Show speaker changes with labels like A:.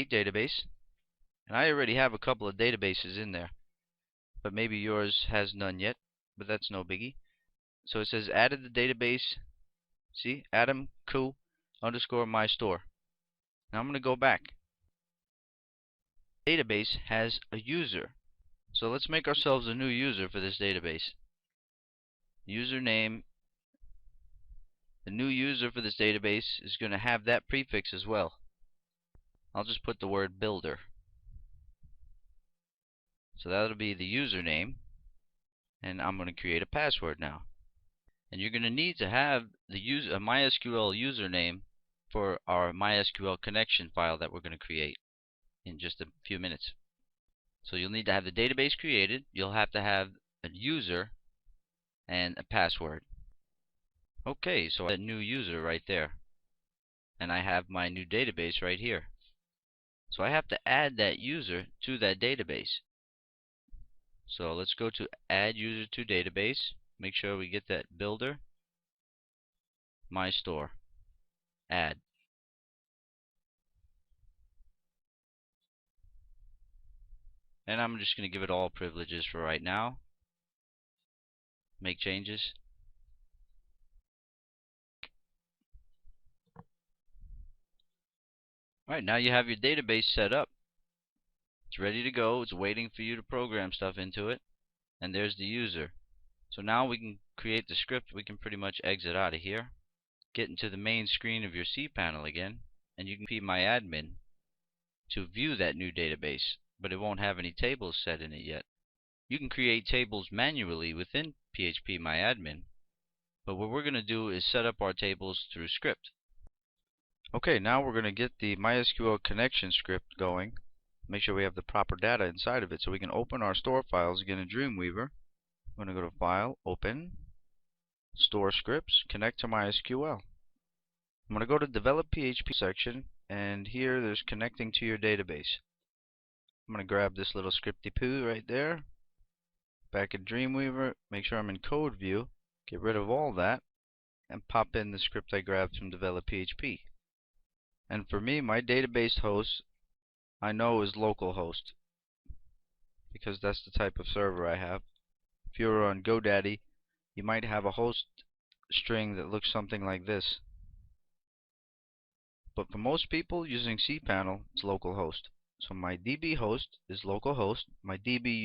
A: create database, and I already have a couple of databases in there, but maybe yours has none yet, but that's no biggie. So it says added the database. See, Adam Ku underscore my store. Now I'm going to go back. Database has a user, so let's make ourselves a new user for this database. Username. The new user for this database is going to have that prefix as well. I'll just put the word builder. So that'll be the username, and I'm going to create a password now. And you're going to need to have a MySQL username for our MySQL connection file that we're going to create in just a few minutes. So you'll need to have the database created, you'll have to have a user and a password. Okay, so I have a new user right there, and I have my new database right here. So I have to add that user to that database. So let's go to add user to database. Make sure we get that builder, my store, add. And I'm just going to give it all privileges for right now. Make changes. Alright, now you have your database set up. It's ready to go. It's waiting for you to program stuff into it. And there's the user. So now we can create the script. We can pretty much exit out of here. Get into the main screen of your cPanel again. And you can be my admin to view that new database. But it won't have any tables set in it yet. You can create tables manually within PHP My Admin. But what we're going to do is set up our tables through script. Okay, now we're going to get the MySQL connection script going. Make sure we have the proper data inside of it so we can open our store files again in Dreamweaver. I'm going to go to File, Open, Store Scripts, Connect to MySQL. I'm going to go to Develop PHP section, and here there's Connecting to your database. I'm going to grab this little scripty poo right there. Back in Dreamweaver, make sure I'm in Code View, get rid of all that, and pop in the script I grabbed from Develop PHP. And for me, my database host I know is localhost, because that's the type of server I have. If you're on GoDaddy, you might have a host string that looks something like this. But for most people using cPanel, it's localhost. So my DB host is localhost. My DB